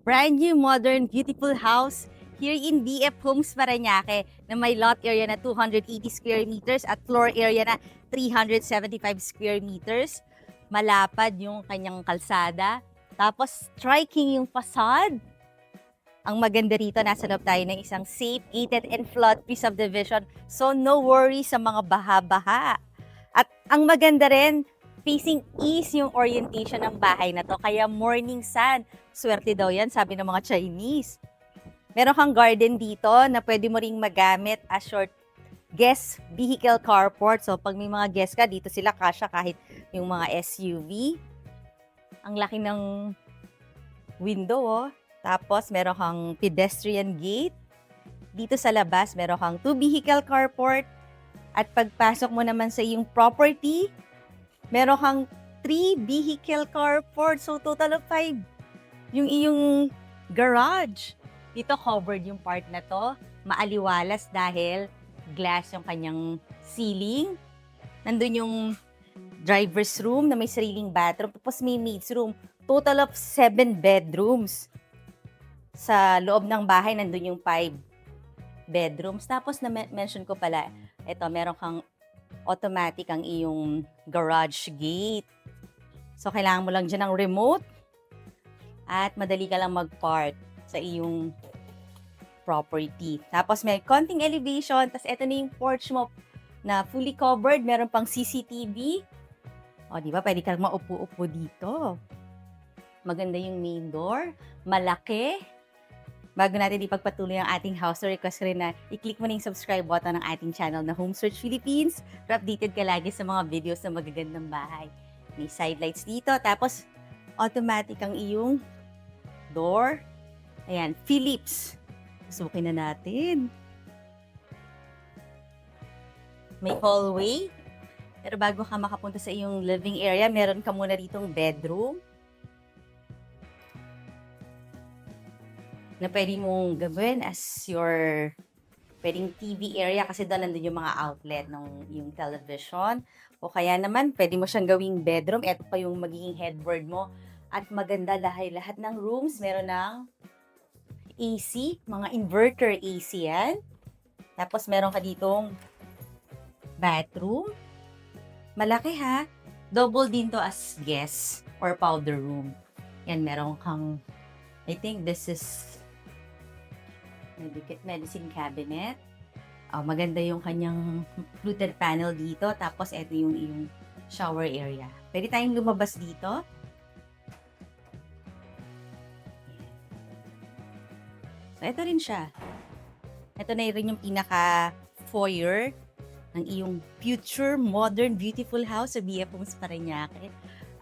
Brand new, modern, beautiful house here in BF Homes Parañaque na may lot area na 280 square meters at floor area na 375 square meters. Malapad yung kanyang kalsada. Tapos striking yung facade. Ang maganda rito, nasa loob tayo ng isang safe, gated and flood-free subdivision. So no worry sa mga baha-baha. At ang maganda rin, facing east yung orientation ng bahay na to. Kaya morning sun. Swerte daw yan, sabi ng mga Chinese. Meron kang garden dito na pwede mo ring magamit as short guest vehicle carport. So pag may mga guest ka, dito sila kasya kahit yung mga SUV. Ang laki ng window, oh. Tapos meron kang pedestrian gate. Dito sa labas, meron kang 2 vehicle carport. At pagpasok mo naman sa iyong property, meron kang 3 vehicle carport. So, total of 5 yung iyong garage. Dito covered yung part na to. Maaliwalas dahil glass yung kanyang ceiling. Nandun yung driver's room na may sariling bathroom. Tapos may maid's room. Total of 7 bedrooms. Sa loob ng bahay, nandun yung 5 bedrooms. Tapos na-mention ko pala, ito, meron kang automatic ang iyong garage gate. So, kailangan mo lang dyan ng remote at madali ka lang mag-park sa iyong property. Tapos, may konting elevation. Tapos, ito na yung porch mo na fully covered. Meron pang CCTV. O, di ba? Pwede ka maupo-upo dito. Maganda yung main door. Malaki. Bago natin ipagpatuloy ang ating house tour, request ko rin na i-click mo na yung subscribe button ng ating channel na Home Search Philippines para updated ka lagi sa mga videos na magagandang bahay. May side lights dito, tapos automatic ang iyong door. Ayan, Philips. Susukin na natin. May hallway. Pero bago ka makapunta sa iyong living area, meron ka muna ditong bedroom na pwede mong gawin as your pwedeng TV area kasi doon nandun yung mga outlet ng yung television. O kaya naman, pwede mo siyang gawing bedroom. Ito pa yung magiging headboard mo. At maganda dahil lahat ng rooms meron ng AC, mga inverter AC yan. Tapos meron ka ditong bathroom. Malaki ha. Double din to as guest or powder room. Yan, meron kang, I think this is medicine cabinet. Oh, maganda yung kanyang fluted panel dito. Tapos, ito yung iyong shower area. Pwede tayong lumabas dito. So, ito rin siya. Ito na rin yung pinaka-foyer ng iyong future, modern, beautiful house sa BF Homes Parañaque.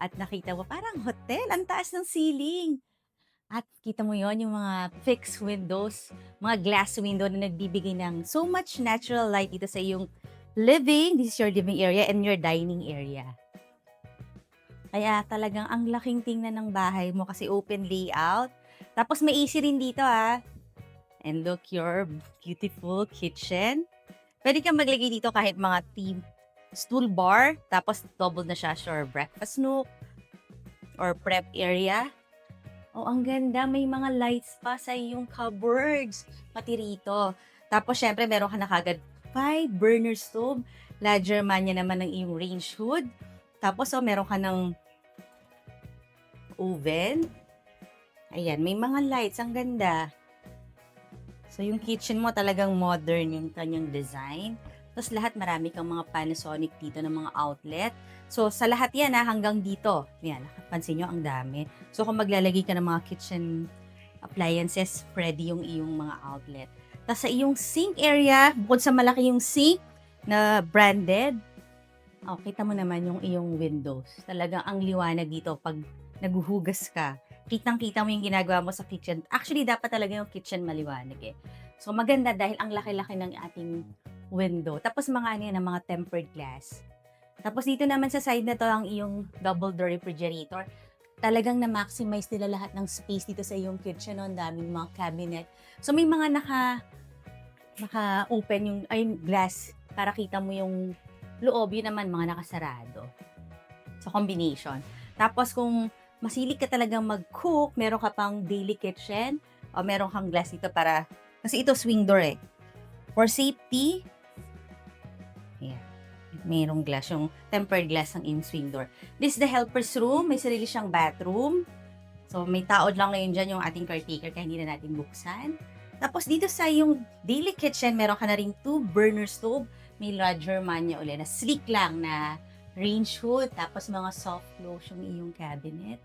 At nakita mo, parang hotel. Ang taas ng ceiling. At kita mo yon yung mga fixed windows, mga glass window na nagbibigay ng so much natural light dito sa iyong living. This is your living area and your dining area. Kaya talagang ang laking tingnan ng bahay mo kasi open layout. Tapos may AC rin dito ah. And look, your beautiful kitchen. Pwede kang maglagay dito kahit mga tea stool bar. Tapos double na siya for breakfast nook or prep area. Oh, ang ganda. May mga lights pa sa iyong cupboards. Pati rito. Tapos, syempre, meron ka na kagad 5 burner stove. La Germania naman ng iyong range hood. Tapos, oh, meron ka ng oven. Ayan, may mga lights. Ang ganda. So, yung kitchen mo talagang modern yung kanyang design. Tapos, lahat marami kang mga Panasonic dito ng mga outlet. So, sa lahat yan hanggang dito. Yan, pansin nyo, ang dami. So, kung maglalagay ka ng mga kitchen appliances, ready yung iyong mga outlet. Tapos, sa iyong sink area, bukod sa malaki yung sink na branded, kita mo naman yung iyong windows. Talagang ang liwanag dito pag naguhugas ka. Kitang-kita mo yung ginagawa mo sa kitchen. Actually, dapat talaga yung kitchen maliwanag eh. So, maganda dahil ang laki-laki ng ating window. Tapos, mga mga tempered glass. Tapos dito naman sa side na to ang iyong double door refrigerator. Talagang na-maximize nila lahat ng space dito sa iyong kitchen. Ang daming mga cabinet. So may mga naka-open yung glass para kita mo yung loob. Yun naman mga nakasarado. So combination. Tapos kung masilig ka talagang mag-cook, meron ka pang daily kitchen, o meron kang glass dito para, kasi ito swing door eh. For safety, ayan, mayroong glass, yung tempered glass ng in-swing door. This is the helper's room, may sarili siyang bathroom. So, may taod lang ngayon dyan yung ating caretaker kaya hindi na natin buksan. Tapos dito sa yung daily kitchen, meron ka na ring 2 burner stove. May Roger Mania ulit na sleek lang na range hood. Tapos mga soft close yung iyong cabinet.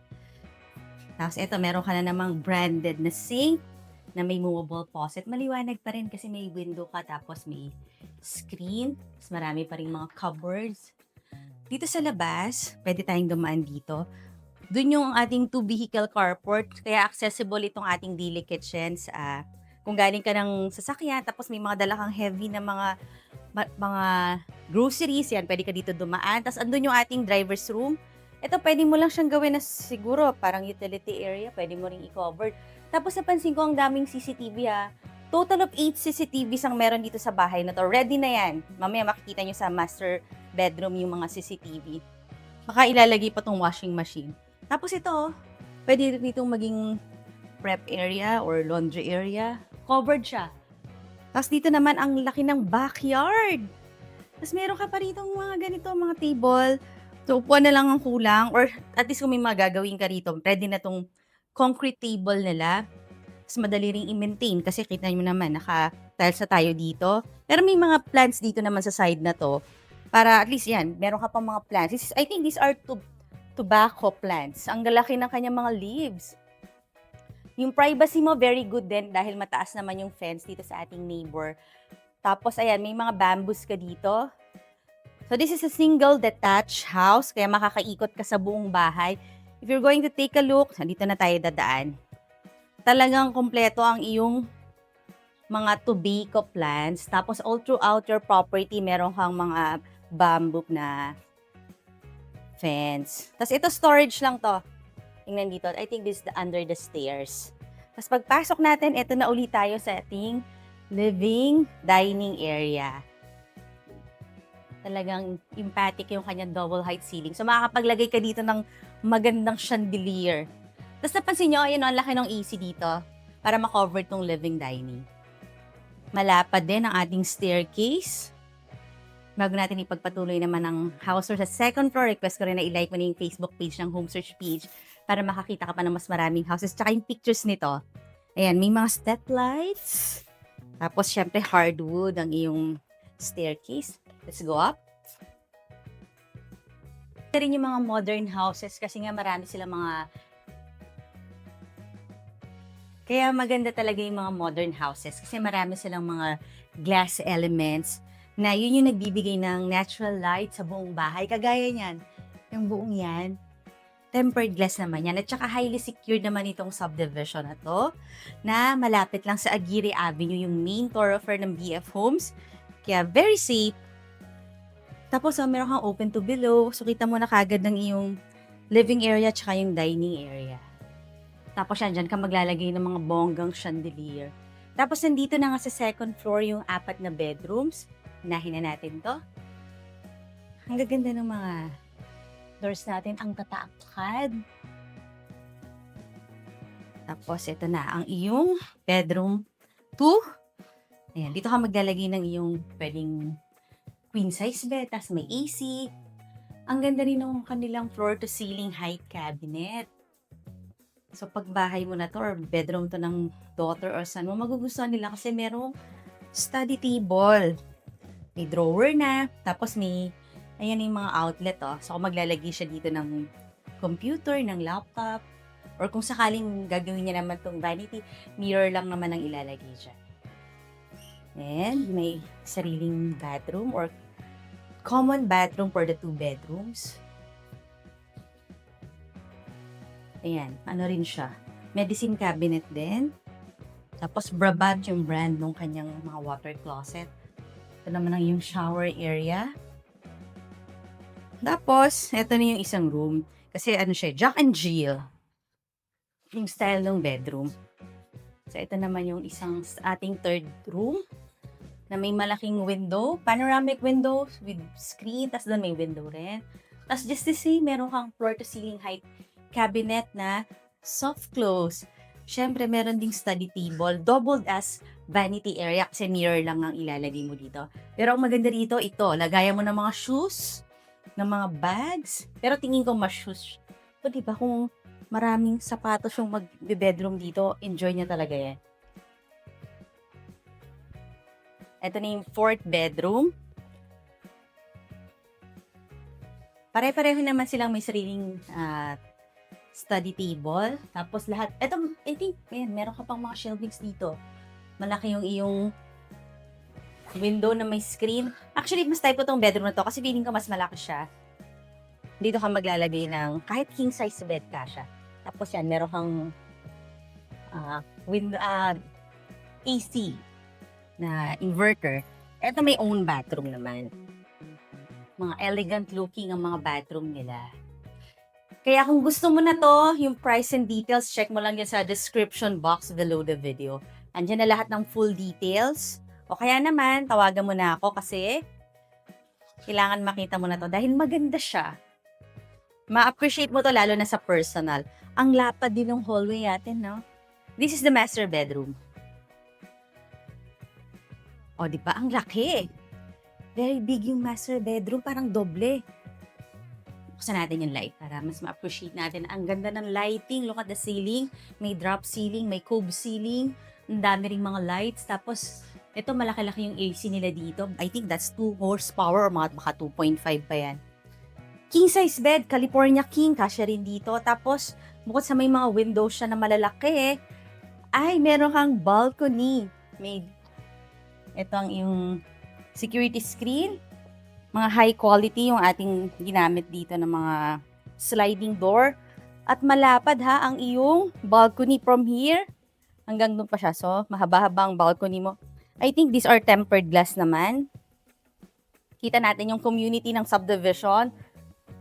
Tapos ito, meron ka na namang branded na sink na may movable faucet. Maliwanag pa rin kasi may window ka tapos may screen. Tapos marami pa rin mga cupboards. Dito sa labas, pwede tayong dumaan dito. Doon yung ating 2 vehicle carport, kaya accessible itong ating daily kitchens. Kung galing ka ng sasakyan, tapos may mga dala kang heavy na mga groceries, yan, pwede ka dito dumaan. Tapos andun yung ating driver's room. Ito, pwede mo lang siyang gawin na siguro parang utility area, pwede mo ring i-cover. Tapos napansin ko ang daming CCTV Total of 8 CCTVs ang meron dito sa bahay na to. Ready na yan. Mamaya makikita nyo sa master bedroom yung mga CCTV. Baka ilalagay pa tong washing machine. Tapos ito, pwede rin itong maging prep area or laundry area. Covered siya. Tapos dito naman ang laki ng backyard. Tapos meron ka pa rito mga ganito, mga table. So, upuan na lang ang kulang. Or at least kung may mga gagawin ka rito, ready na tong concrete table nila. Tapos madali ring i-maintain kasi kita nyo naman, naka-tiles na tayo dito. Pero may mga plants dito naman sa side na to. Para at least yan, meron ka pang mga plants. I think these are tobacco plants. Ang lalaki ng kanyang mga leaves. Yung privacy mo, very good din dahil mataas naman yung fence dito sa ating neighbor. Tapos, ayan, may mga bamboos ka dito. So, this is a single detached house, kaya makakaikot ka sa buong bahay. If you're going to take a look, dito na tayo dadaan. Talagang kompleto ang iyong mga tobacco plants. Tapos, all throughout your property, meron kang mga bamboo na fence. Tapos ito storage lang to. Tingnan dito. I think this is under the stairs. Tapos pagpasok natin, ito na ulit tayo sa ating living dining area. Talagang emphatic yung kanyang double height ceiling. So makakapaglagay ka dito ng magandang chandelier. Tapos napansin nyo, ayun, ang laki ng AC dito para makover tong living dining. Malapad din ang ating staircase. Bago natin ipagpatuloy naman ang house tour sa second floor, request ko rin na i-like mo na yung Facebook page ng Home Search page para makakita ka pa ng mas maraming houses. Tsaka yung pictures nito. Ayan, may mga step lights. Tapos, syempre, hardwood ang iyong staircase. Let's go up. Ito rin yung mga modern houses kasi nga marami silang mga... Kaya maganda talaga yung mga modern houses kasi marami silang mga glass elements na yun yung nagbibigay ng natural light sa buong bahay. Kagaya niyan, yung buong yan, tempered glass naman yan. At saka highly secured naman itong subdivision na to, na malapit lang sa Aguirre Avenue, yung main thoroughfare ng BF Homes. Kaya very safe. Tapos meron kang open to below, so kita mo na kagad ng iyong living area at saka yung dining area. Tapos yan, dyan ka maglalagay ng mga bonggang chandelier. Tapos nandito na nga sa second floor yung 4 na bedrooms. Hinahin na natin to. Ang gaganda ng mga doors natin. Ang tataakkad. Tapos, ito na ang iyong bedroom 2. Ayan, dito ka maglalagay ng iyong pwedeng queen size bed. Tapos may AC. Ang ganda rin ng kanilang floor to ceiling height cabinet. So, pag bahay mo na to or bedroom to ng daughter or son mo, magugustuhan nila kasi merong study table. May drawer na, tapos may, ayan yung mga outlet, So, kung maglalagay siya dito ng computer, ng laptop, or kung sakaling gagawin niya naman tong vanity, mirror lang naman ang ilalagay dyan. And may sariling bathroom or common bathroom for the 2 bedrooms. Ayan, ano rin siya. Medicine cabinet din. Tapos, Brabant yung brand ng kanyang mga water closet. Ito naman ang yung shower area. Tapos, ito na yung isang room. Kasi ano siya, Jack and Jill. Yung style ng bedroom. So, ito naman yung isang ating third room. Na may malaking window. Panoramic window with screen. Tapos doon may window rin. Tapos just to say, meron kang floor to ceiling height cabinet na soft close. Siyempre, meron ding study table, doubled as vanity area kasi mirror lang ang ilalagay mo dito. Pero ang maganda dito, ito, lagayan mo ng mga shoes, ng mga bags. Pero tingin ko mas shoes. So, di ba kung maraming sapatos yung mag-bedroom dito, enjoy niya talaga yan. Ito na yung fourth bedroom. Pare-pareho naman silang may sariling study table. Tapos lahat, eto, I think, meron ka pang mga shelvings dito. Malaki yung iyong window na may screen. Actually, mas type ko tong bedroom na to kasi feeling ko mas malaki siya. Dito ka maglalagay ng kahit king size bed ka siya. Tapos yan, meron kang AC na inverter. Eto may own bathroom naman. Mga elegant looking ang mga bathroom nila. Kaya kung gusto mo na to, yung price and details, check mo lang yan sa description box below the video. Andiyan na lahat ng full details. O kaya naman, tawagan mo na ako kasi kailangan makita mo na to dahil maganda siya. Ma-appreciate mo to lalo na sa personal. Ang lapad din ng hallway natin, no? This is the master bedroom. O, di ba? Ang laki. Very big yung master bedroom, parang doble. Buksan natin yung light para mas ma-appreciate natin. Ang ganda ng lighting. Look at the ceiling. May drop ceiling, may cove ceiling. Ang dami ring mga lights. Tapos, ito malaki-laki yung AC nila dito. I think that's 2 horsepower or baka 2.5 pa yan. King size bed, California King. Kasya rin dito. Tapos, bukod sa may mga windows siya na malalaki, ay meron kang balcony. Ito ang yung security screen. Mga high quality yung ating ginamit dito ng mga sliding door. At malapad ha ang iyong balcony from here. Hanggang doon pa siya. So, mahaba-haba ang balcony mo. I think these are tempered glass naman. Kita natin yung community ng subdivision.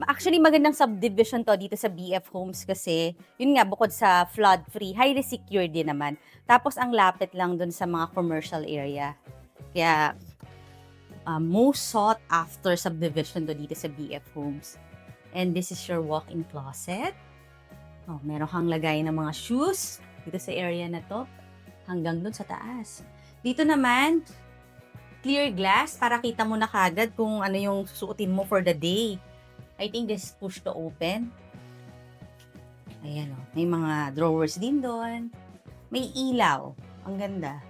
Actually, magandang subdivision to dito sa BF Homes kasi, yun nga, bukod sa flood-free, highly secure din naman. Tapos, ang lapit lang dun sa mga commercial area. Kaya, most sought after subdivision to dito sa BF Homes. And this is your walk-in closet. Oh, meron kang lagay ng mga shoes dito sa area na to hanggang dun sa taas. Dito naman, clear glass para kita mo na kagad kung ano yung susuotin mo for the day. I think this push to open. Ayan oh, may mga drawers din doon. May ilaw. Ang ganda.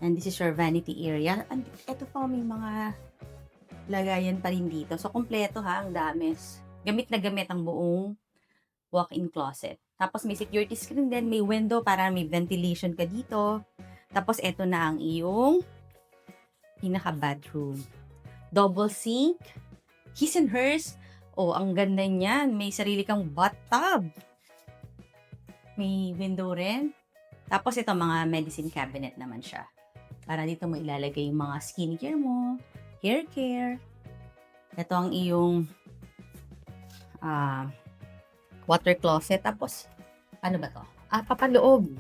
And this is your vanity area. And ito pa, may mga lagayan pa rin dito. So, kompleto ha, ang dami. Gamit na gamit ang buong walk-in closet. Tapos, may security screen din. May window para may ventilation ka dito. Tapos, ito na ang iyong pinaka-bathroom. Double sink. His and hers. Oh, ang ganda niyan. May sarili kang bathtub. May window rin. Tapos, ito mga medicine cabinet naman siya. Para dito mo ilalagay yung mga skincare mo, hair care. Ito ang iyong water closet. Tapos, ano ba to? Papaloob.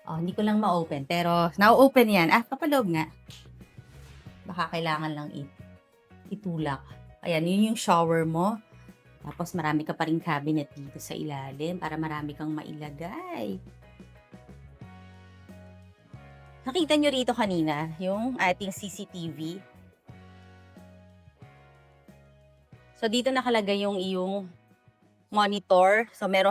Oh, hindi ko lang ma-open. Pero, na-open yan. Papaloob nga. Baka kailangan lang itulak. Ayan, yun yung shower mo. Tapos, marami ka pa rin cabinet dito sa ilalim para marami kang mailagay. Nakita nyo rito kanina, yung ating CCTV. So, dito nakalagay yung iyong monitor. So, meron